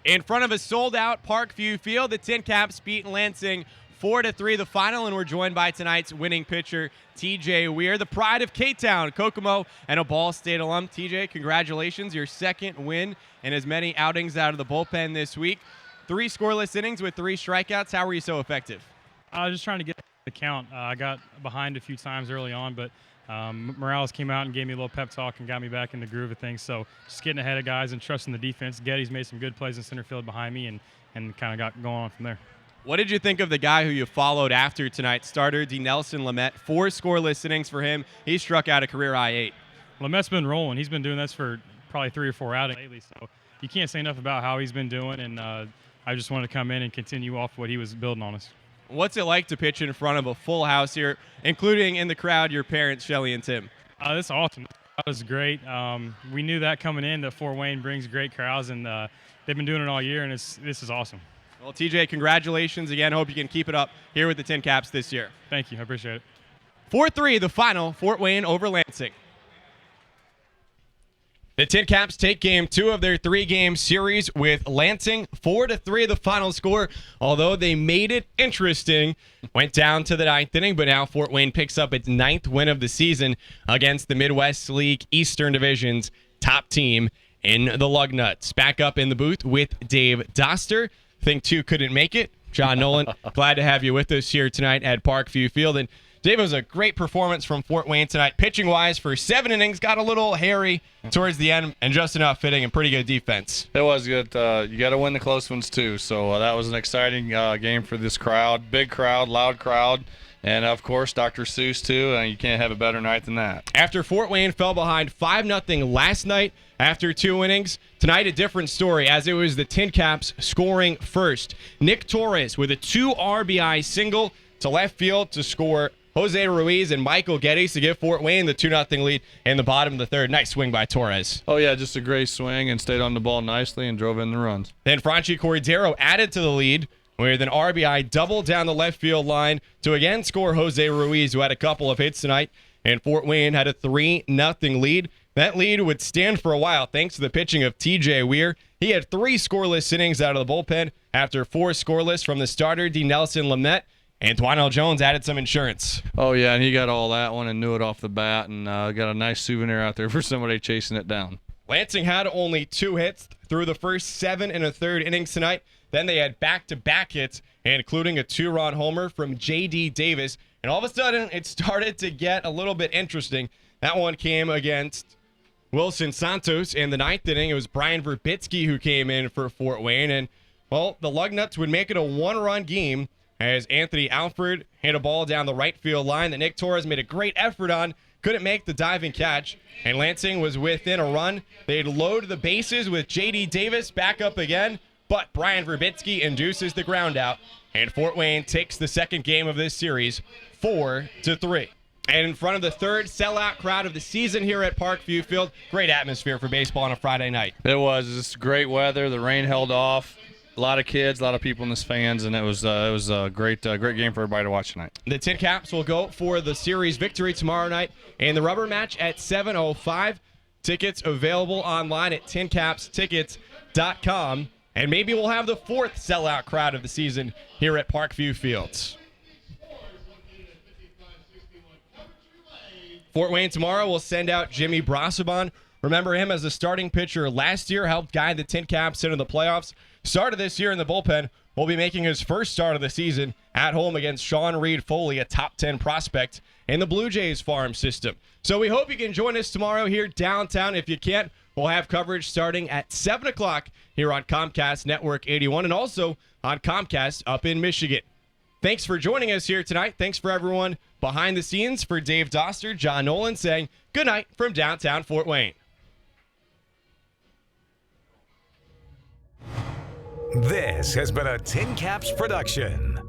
In front of a sold-out Parkview Field, the TinCaps beat Lansing 4-3 the final, and we're joined by tonight's winning pitcher, T.J. Weir, the pride of K-Town, Kokomo, and a Ball State alum. T.J., congratulations, your second win and as many outings out of the bullpen this week. 3 scoreless innings with 3 strikeouts. How were you so effective? I was just trying to get the count. I got behind a few times early on, but Morales came out and gave me a little pep talk and got me back in the groove of things. So just getting ahead of guys and trusting the defense. Getty's made some good plays in center field behind me and kind of got going on from there. What did you think of the guy who you followed after tonight? Starter Dinelson Lamet, 4 scoreless innings for him. He struck out a career high 8. Lamet's been rolling. He's been doing this for probably 3 or 4 outings lately. So you can't say enough about how he's been doing, and I just wanted to come in and continue off what he was building on us. What's it like to pitch in front of a full house here, including in the crowd your parents, Shelly and Tim? That's awesome. That was great. We knew that coming in, that Fort Wayne brings great crowds, and they've been doing it all year, and this is awesome. Well, TJ, congratulations again. Hope you can keep it up here with the TinCaps this year. Thank you. I appreciate it. 4-3, the final, Fort Wayne over Lansing. The TinCaps take game 2 of their 3-game series with Lansing. 4-3 the final score, although they made it interesting. Went down to the 9th inning, but now Fort Wayne picks up its 9th win of the season against the Midwest League Eastern Division's top team in the Lugnuts. Back up in the booth with Dave Doster. Think 2 couldn't make it. John Nolan, glad to have you with us here tonight at Parkview Field. And Dave, it was a great performance from Fort Wayne tonight. Pitching-wise, for 7 innings, got a little hairy towards the end, and just enough hitting and pretty good defense. It was good. You got to win the close ones, too. So that was an exciting game for this crowd. Big crowd, loud crowd. And, of course, Dr. Seuss, too. You can't have a better night than that. After Fort Wayne fell behind 5-0 last night after 2 innings, tonight a different story, as it was the TinCaps scoring first. Nick Torres with a 2 RBI single to left field to score Jose Ruiz and Michael Geddes to give Fort Wayne the 2-0 lead in the bottom of the 3rd. Nice swing by Torres. Oh, yeah, just a great swing and stayed on the ball nicely and drove in the runs. Then Franchi Cordero added to the lead with an RBI double down the left field line to again score Jose Ruiz, who had a couple of hits tonight, and Fort Wayne had a 3-0 lead. That lead would stand for a while thanks to the pitching of T.J. Weir. He had 3 scoreless innings out of the bullpen after 4 scoreless from the starter, Dinelson Lamet. And Twinell Jones added some insurance. Oh, yeah, and he got all that one and knew it off the bat, and got a nice souvenir out there for somebody chasing it down. Lansing had only 2 hits through the first 7 1/3 innings tonight. Then they had back-to-back hits, including a 2-run homer from J.D. Davis. And all of a sudden, it started to get a little bit interesting. That one came against Wilson Santos in the 9th inning. It was Brian Verbitsky who came in for Fort Wayne. And, well, the Lugnuts would make it a 1-run game as Anthony Alford hit a ball down the right field line that Nick Torres made a great effort on, couldn't make the diving catch, and Lansing was within a run. They'd load the bases with J.D. Davis back up again, but Brian Verbitsky induces the ground out, and Fort Wayne takes the 2nd game of this series 4-3. And in front of the 3rd sellout crowd of the season here at Parkview Field, great atmosphere for baseball on a Friday night. It was just great weather. The rain held off. A lot of kids, a lot of people in the fans, and it was a great game for everybody to watch tonight. The TinCaps will go for the series victory tomorrow night, and the rubber match at 7:05. Tickets available online at tincapstickets.com, and maybe we'll have the 4th sellout crowd of the season here at Parkview Fields. Fort Wayne tomorrow will send out Jimmy Brasabon. Remember him as a starting pitcher last year, helped guide the TinCaps into the playoffs. Started this year in the bullpen, will be making his first start of the season at home against Sean Reed Foley, a top 10 prospect in the Blue Jays farm system. So we hope you can join us tomorrow here downtown. If you can't, we'll have coverage starting at 7 o'clock here on Comcast Network 81 and also on Comcast up in Michigan. Thanks for joining us here tonight. Thanks for everyone behind the scenes. For Dave Doster, John Nolan saying good night from downtown Fort Wayne. This has been a TinCaps production.